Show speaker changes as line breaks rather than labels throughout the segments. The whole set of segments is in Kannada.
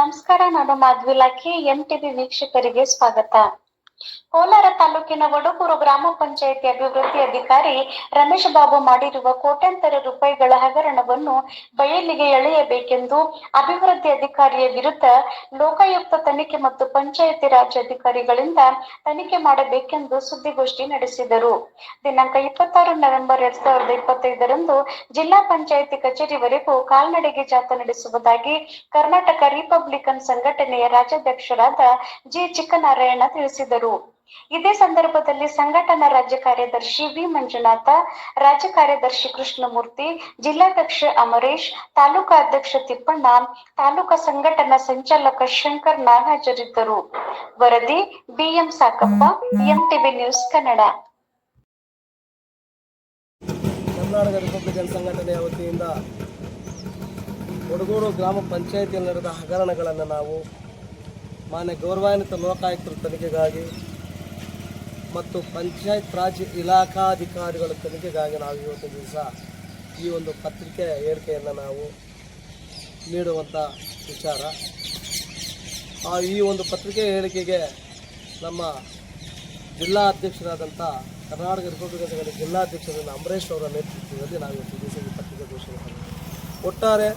ನಮಸ್ಕಾರ. ನಾನು ಮಾಧ್ವಿಲಾಖಿ. ಎಂಟಿವಿ ವೀಕ್ಷಕರಿಗೆ ಸ್ವಾಗತ. ಕೋಲಾರ ತಾಲೂಕಿನ ವಡಗೂರು ಗ್ರಾಮ ಪಂಚಾಯಿತಿ ಅಭಿವೃದ್ಧಿ ಅಧಿಕಾರಿ ರಮೇಶ್ ಬಾಬು ಮಾಡಿರುವ ಕೋಟ್ಯಾಂತರ ರೂಪಾಯಿಗಳ ಹಗರಣವನ್ನು ಬಯಲಿಗೆ ಎಳೆಯಬೇಕೆಂದು ಅಭಿವೃದ್ಧಿ ಅಧಿಕಾರಿಯ ವಿರುದ್ಧ ಲೋಕಾಯುಕ್ತ ತನಿಖೆ ಮತ್ತು ಪಂಚಾಯಿತಿ ರಾಜ್ ಅಧಿಕಾರಿಗಳಿಂದ ತನಿಖೆ ಮಾಡಬೇಕೆಂದು ಸುದ್ದಿಗೋಷ್ಠಿ ನಡೆಸಿದರು. ದಿನಾಂಕ 26 ನವೆಂಬರ್ 2025ರಂದು ಜಿಲ್ಲಾ ಪಂಚಾಯಿತಿ ಕಚೇರಿವರೆಗೂ ಕಾಲ್ನಡಿಗೆ ಜಾಥಾ ನಡೆಸುವುದಾಗಿ ಕರ್ನಾಟಕ ರಿಪಬ್ಲಿಕನ್ ಸಂಘಟನೆಯ ರಾಜ್ಯಾಧ್ಯಕ್ಷರಾದ ಜಿ ಚಿಕ್ಕನಾರಾಯಣ ತಿಳಿಸಿದರು. ಇದೇ ಸಂದರ್ಭದಲ್ಲಿ ಸಂಘಟನಾ ರಾಜ್ಯ ಕಾರ್ಯದರ್ಶಿ ವಿ ಮಂಜುನಾಥ, ರಾಜ್ಯ ಕಾರ್ಯದರ್ಶಿ ಕೃಷ್ಣಮೂರ್ತಿ, ಜಿಲ್ಲಾಧ್ಯಕ್ಷ ಅಮರೇಶ್, ತಾಲೂಕಾ ಅಧ್ಯಕ್ಷ ತಿಪ್ಪಣ್ಣ, ತಾಲೂಕಾ ಸಂಘಟನಾ ಸಂಚಾಲಕ ಶಂಕರ್ ನಾಗಹಾಜರಿದ್ದರು. ವರದಿ ಬಿಎಂ ಸಾಕಪ್ಪ, MTV news Kannada.
Karnataka Republican ಸಂಘಟನೆಯ ವತಿಯಿಂದ ವಡಗೂರು ಗ್ರಾಮ ಪಂಚಾಯಿತಿಯಲ್ಲಿ ನಡೆದ ಹಗರಣಗಳನ್ನು ನಾವು ಮಾನ್ಯ ಗೌರವಾನ್ವಿತ ಲೋಕಾಯುಕ್ತರ ತನಿಖೆಗಾಗಿ ಮತ್ತು ಪಂಚಾಯತ್ ರಾಜ್ ಇಲಾಖಾಧಿಕಾರಿಗಳ ತನಿಖೆಗಾಗಿ ನಾವು ಇವತ್ತು ದಿವಸ ಈ ಒಂದು ಪತ್ರಿಕೆ ಹೇಳಿಕೆಯನ್ನು ನಾವು ನೀಡುವಂಥ ವಿಚಾರ. ಈ ಒಂದು ಪತ್ರಿಕೆ ಹೇಳಿಕೆಗೆ ನಮ್ಮ ಜಿಲ್ಲಾ ಅಧ್ಯಕ್ಷರಾದಂಥ ಕರ್ನಾಟಕ ರಿಪಬ್ಲಿಕನ್ ಸಂಘಟನೆ ಜಿಲ್ಲಾಧ್ಯಕ್ಷರಾದ ಅಮರೇಶ್ ಅವರ ನೇತೃತ್ವದಲ್ಲಿ ನಾವು ಇವತ್ತು ದಿವಸ ಈ ಪತ್ರಿಕೆ ಘೋಷಣೆ ಮಾಡಿದ್ದೇವೆ. ಒಟ್ಟಾರೆ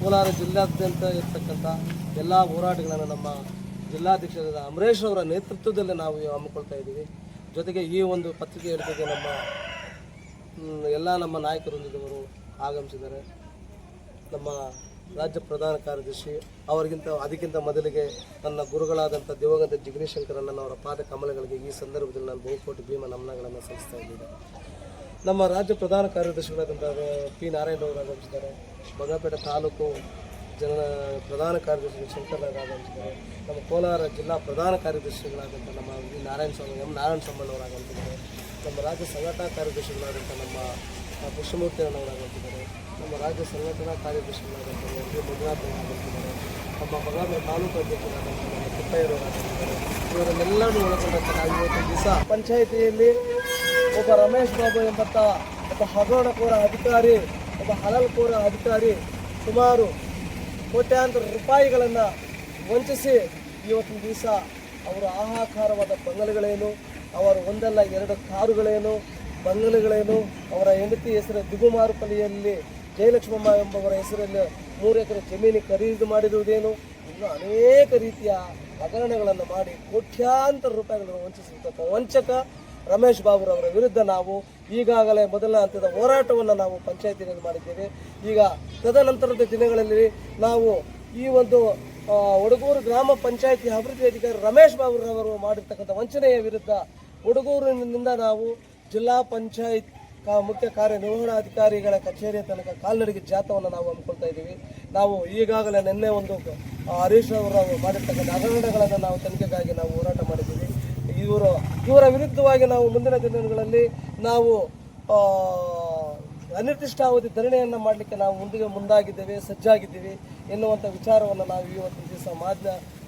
ಕೋಲಾರ ಜಿಲ್ಲಾದ್ಯಂತ ಇರ್ತಕ್ಕಂಥ ಎಲ್ಲ ಹೋರಾಟಗಳನ್ನು ನಮ್ಮ ಜಿಲ್ಲಾಧ್ಯಕ್ಷರಾದ ಅಮರೇಶ್ ಅವರ ನೇತೃತ್ವದಲ್ಲಿ ನಾವು ಹಮ್ಮಿಕೊಳ್ತಾ ಇದ್ದೀವಿ. ಜೊತೆಗೆ ಈ ಒಂದು ಪತ್ರಿಕೆ ಹೇಳಿಕೆಗೆ ನಮ್ಮ ನಾಯಕರೊಂದಿಗೆವರು ಆಗಮಿಸಿದ್ದಾರೆ. ನಮ್ಮ ರಾಜ್ಯ ಪ್ರಧಾನ ಕಾರ್ಯದರ್ಶಿ ಅದಕ್ಕಿಂತ ಮೊದಲಿಗೆ ನನ್ನ ಗುರುಗಳಾದಂಥ ದಿವಂಗತ ಜಿಗ್ನೇಶ್ ಶಂಕರಣ್ಣನ ಅವರ ಪಾದ ಕಮಲಗಳಿಗೆ ಈ ಸಂದರ್ಭದಲ್ಲಿ ನಾನು ಬಹುಕೋಟಿ ಭೀಮ ನಮನಗಳನ್ನು ಸಲ್ಲಿಸ್ತಾ ಇದ್ದೇನೆ. ನಮ್ಮ ರಾಜ್ಯ ಪ್ರಧಾನ ಕಾರ್ಯದರ್ಶಿಗಳಾದಂಥ ಪಿ ನಾರಾಯಣ ಅವರು ಆಗಮಿಸಿದ್ದಾರೆ. ಬಂಗಾಪೇಟೆ ತಾಲೂಕು ಪ್ರಧಾನ ಕಾರ್ಯದರ್ಶಿ ಶಂಕರನಾಗ್ ಆಗಮಿಸಿದ್ದಾರೆ. ನಮ್ಮ ಕೋಲಾರ ಜಿಲ್ಲಾ ಪ್ರಧಾನ ಕಾರ್ಯದರ್ಶಿಗಳಾದಂಥ ನಮ್ಮ ವಿ ನಾರಾಯಣ ಸ್ವಾಮಿ ಆಗಮಿಸಿದ್ದಾರೆ. ನಮ್ಮ ರಾಜ್ಯ ಸಂಘಟನಾ ಕಾರ್ಯದರ್ಶಿಗಳಾದಂಥ ನಮ್ಮ ಕೃಷ್ಣಮೂರ್ತಿ ಅವರು ಆಗಮಿಸಿದ್ದಾರೆ. ನಮ್ಮ ರಾಜ್ಯ ಸಂಘಟನಾ ಕಾರ್ಯದರ್ಶಿಗಳಾದಂಥ ವಿ ಮಂಜುನಾಥ್ ಅವರು ಆಗಮಿಸಿದ್ದಾರೆ. ನಮ್ಮ ಬಂಗಾಪೇಟೆ ತಾಲೂಕು ಅಧ್ಯಕ್ಷರಾದಂಥ ನಮ್ಮ ತಿಪ್ಪಯ್ಯವರು ಆಗಮಿಸಿದ್ದಾರೆ. ಇವರನ್ನೆಲ್ಲರೂ ಒಳಗೊಂಡಂಥ ನಾವು ಇವತ್ತು ದಿವಸ ಪಂಚಾಯಿತಿಯಲ್ಲಿ ಒಬ್ಬ ರಮೇಶ್ ಬಾಬು ಎಂಬಂಥ ಒಬ್ಬ ಹಗರಣಕೋರ ಅಧಿಕಾರಿ, ಒಬ್ಬ ಹಲಾಲ್ಕೋರ ಅಧಿಕಾರಿ ಸುಮಾರು ಕೋಟ್ಯಾಂತರ ರೂಪಾಯಿಗಳನ್ನು ವಂಚಿಸಿ ಇವತ್ತಿನ ದಿವಸ ಅವರ ಆಹಾಕಾರವಾದ ಬಂಗಲೆಗಳೇನು, ಅವರು ಒಂದಲ್ಲ ಎರಡು ಕಾರುಗಳೇನು, ಬಂಗಲೆಗಳೇನು, ಅವರ ಹೆಂಡತಿ ಹೆಸರು ದಿಗುಮಾರುಪಲ್ಲಿಯಲ್ಲಿ ಜಯಲಕ್ಷ್ಮಮ್ಮ ಎಂಬವರ ಹೆಸರಲ್ಲಿ 3 ಎಕರೆ ಜಮೀನು ಖರೀದಿ ಮಾಡಿರುವುದೇನು, ಇನ್ನು ಅನೇಕ ರೀತಿಯ ಹಗರಣಗಳನ್ನು ಮಾಡಿ ಕೋಟ್ಯಾಂತರ ರೂಪಾಯಿಗಳನ್ನು ವಂಚಿಸಿರ್ತಕ್ಕ ವಂಚಕ ರಮೇಶ್ ಬಾಬುರವರ ವಿರುದ್ಧ ನಾವು ಈಗಾಗಲೇ ಮೊದಲ ಹಂತದ ಹೋರಾಟವನ್ನು ನಾವು ಪಂಚಾಯತಿನಲ್ಲಿ ಮಾಡಿದ್ದೇವೆ. ಈಗ ತದನಂತರದ ದಿನಗಳಲ್ಲಿ ನಾವು ಈ ಒಂದು ವಡಗೂರು ಗ್ರಾಮ ಪಂಚಾಯತಿ ಅಭಿವೃದ್ಧಿ ಅಧಿಕಾರಿ ರಮೇಶ್ ಬಾಬುರವರು ಮಾಡಿರ್ತಕ್ಕಂಥ ವಂಚನೆಯ ವಿರುದ್ಧ ವಡಗೂರಿನಿಂದ ನಾವು ಜಿಲ್ಲಾ ಪಂಚಾಯತ್ ಮುಖ್ಯ ಕಾರ್ಯನಿರ್ವಹಣಾಧಿಕಾರಿಗಳ ಕಚೇರಿಯ ತನಕ ಕಾಲ್ನಡಿಗೆ ಜಾಥಾವನ್ನು ನಾವು ಹಮ್ಮಿಕೊಳ್ತಾ ಇದ್ದೀವಿ. ನಾವು ಈಗಾಗಲೇ ನಿನ್ನೆ ಒಂದು ಹರೀಶ್ ಅವರು ಮಾಡಿರ್ತಕ್ಕಂಥ ಹಗರಣಗಳನ್ನು ನಾವು ತನಿಖೆಗಾಗಿ ನಾವು ಹೋರಾಟ ಮಾಡಿದ್ದೀವಿ. ಇವರ ವಿರುದ್ಧವಾಗಿ ನಾವು ಮುಂದಿನ ದಿನಗಳಲ್ಲಿ ನಾವು ಅನಿರ್ದಿಷ್ಟಾವಧಿ ಧರಣಿಯನ್ನು ಮಾಡಲಿಕ್ಕೆ ನಾವು ಮುಂದಾಗಿದ್ದೇವೆ, ಸಜ್ಜಾಗಿದ್ದೀವಿ ಎನ್ನುವಂಥ ವಿಚಾರವನ್ನು ನಾವು ಇವತ್ತಿನ ದಿವಸ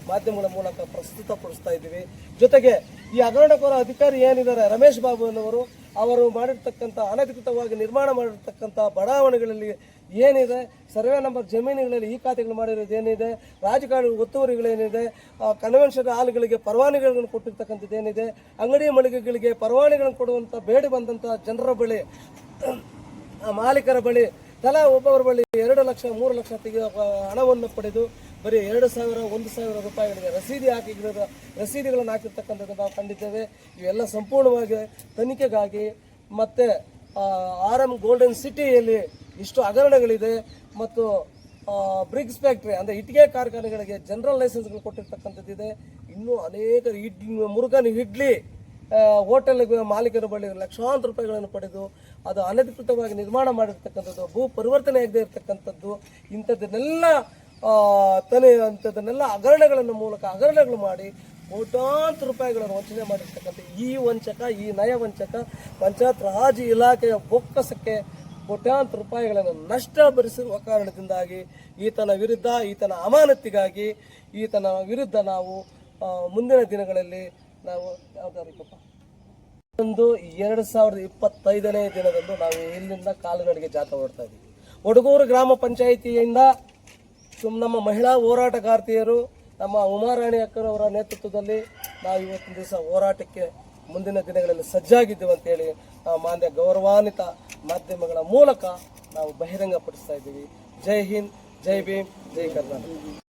ಮಾಧ್ಯಮಗಳ ಮೂಲಕ ಪ್ರಸ್ತುತಪಡಿಸ್ತಾ ಇದ್ದೀವಿ. ಜೊತೆಗೆ ಈ ಹಗರಣಕೋರ ಅಧಿಕಾರಿ ಏನಿದ್ದಾರೆ ರಮೇಶ್ ಬಾಬು ಎನ್ನುವರು, ಅವರು ಮಾಡಿರ್ತಕ್ಕಂಥ ಅನಧಿಕೃತವಾಗಿ ನಿರ್ಮಾಣ ಮಾಡಿರ್ತಕ್ಕಂಥ ಬಡಾವಣೆಗಳಲ್ಲಿ ಏನಿದೆ, ಸರ್ವೆ ನಂಬರ್ ಜಮೀನುಗಳಲ್ಲಿ ಈ ಖಾತೆಗಳು ಮಾಡಿರೋದು ಏನಿದೆ, ರಾಜಕಾರಣ ಒತ್ತುವರಿಗಳೇನಿದೆ, ಕನ್ವೆನ್ಷನ್ ಹಾಲ್ಗಳಿಗೆ ಪರವಾನಗಿಗಳನ್ನು ಕೊಟ್ಟಿರ್ತಕ್ಕಂಥದ್ದು ಏನಿದೆ, ಅಂಗಡಿ ಮಳಿಗೆಗಳಿಗೆ ಪರವಾನಗಿಗಳನ್ನು ಕೊಡುವಂಥ ಬೇಡಿ ಬಂದಂಥ ಜನರ ಬಳಿ, ಮಾಲೀಕರ ಬಳಿ ತಲಾ ಒಬ್ಬೊಬ್ಬರ ಬಳಿ 2 ಲಕ್ಷ 3 ಲಕ್ಷ ಹಣವನ್ನು ಪಡೆದು ಬರೀ 2,000 1,000 ರೂಪಾಯಿಗಳಿಗೆ ರಸೀದಿಗಳನ್ನು ಹಾಕಿರ್ತಕ್ಕಂಥದ್ದು ನಾವು ಕಂಡಿದ್ದೇವೆ. ಇವೆಲ್ಲ ಸಂಪೂರ್ಣವಾಗಿ ತನಿಖೆಗಾಗಿ ಮತ್ತು RM ಗೋಲ್ಡನ್ ಸಿಟಿಯಲ್ಲಿ ಇಷ್ಟು ಹಗರಣಗಳಿದೆ ಮತ್ತು ಬ್ರಿಕ್ಸ್ ಫ್ಯಾಕ್ಟ್ರಿ ಅಂದರೆ ಇಟ್ಟಿಗೆ ಕಾರ್ಖಾನೆಗಳಿಗೆ ಜನರಲ್ ಲೈಸೆನ್ಸ್ಗಳು ಕೊಟ್ಟಿರ್ತಕ್ಕಂಥದ್ದಿದೆ. ಇನ್ನೂ ಅನೇಕ ಮುರುಗನ್ ಇಡ್ಲಿ ಹೋಟೆಲ್ ಮಾಲೀಕರ ಬಳಿ ಲಕ್ಷಾಂತರ ರೂಪಾಯಿಗಳನ್ನು ಪಡೆದು ಅದು ಅನಧಿಕೃತವಾಗಿ ನಿರ್ಮಾಣ ಮಾಡಿರ್ತಕ್ಕಂಥದ್ದು, ಭೂ ಪರಿವರ್ತನೆ ಆಗದೆ ಇರತಕ್ಕಂಥದ್ದು, ಇಂಥದ್ದನ್ನೆಲ್ಲ ಹಗರಣಗಳನ್ನು ಹಗರಣಗಳು ಮಾಡಿ ಕೋಟ್ಯಾಂತರ ರೂಪಾಯಿಗಳನ್ನು ವಂಚನೆ ಮಾಡಿರ್ತಕ್ಕಂಥ ಈ ವಂಚಕ, ಈ ನಯ ವಂಚಕ ಪಂಚಾಯತ್ ರಾಜ್ ಇಲಾಖೆಯ ಬೊಕ್ಕಸಕ್ಕೆ ಕೋಟ್ಯಾಂತರ ರೂಪಾಯಿಗಳನ್ನು ನಷ್ಟ ಭರಿಸಿರುವ ಕಾರಣದಿಂದಾಗಿ ಈತನ ವಿರುದ್ಧ, ಈತನ ಅಮಾನತಿಗಾಗಿ ಈತನ ವಿರುದ್ಧ ನಾವು ಮುಂದಿನ ದಿನಗಳಲ್ಲಿ ನಾವು ಯಾವ್ದಾರಿಕಪ್ಪ 2025ನೇ ದಿನದಂದು ನಾವು ಇಲ್ಲಿಂದ ಕಾಲ್ನಡಿಗೆ ಜಾಥಾ ಹೊರಡ್ತಾ ಇದ್ದೀವಿ. ವಡಗೂರು ಗ್ರಾಮ ಪಂಚಾಯಿತಿಯಿಂದ ನಮ್ಮ ಮಹಿಳಾ ಹೋರಾಟಗಾರ್ತಿಯರು ನಮ್ಮ ಉಮಾರಾಣಿ ಅಕ್ಕರವರ ನೇತೃತ್ವದಲ್ಲಿ ನಾವು ಇವತ್ತಿನ ದಿವಸ ಹೋರಾಟಕ್ಕೆ ಮುಂದಿನ ದಿನಗಳಲ್ಲಿ ಸಜ್ಜಾಗಿದ್ದೇವೆ ಅಂತೇಳಿ ನಾವು ಮಾನ್ಯ ಗೌರವಾನ್ವಿತ ಮಾಧ್ಯಮಗಳ ಮೂಲಕ ನಾವು ಬಹಿರಂಗಪಡಿಸ್ತಾ ಇದ್ದೀವಿ. ಜೈ ಹಿಂದ್, ಜೈ ಭೀಮ್, ಜೈ ಕರ್ನಾಟಕ.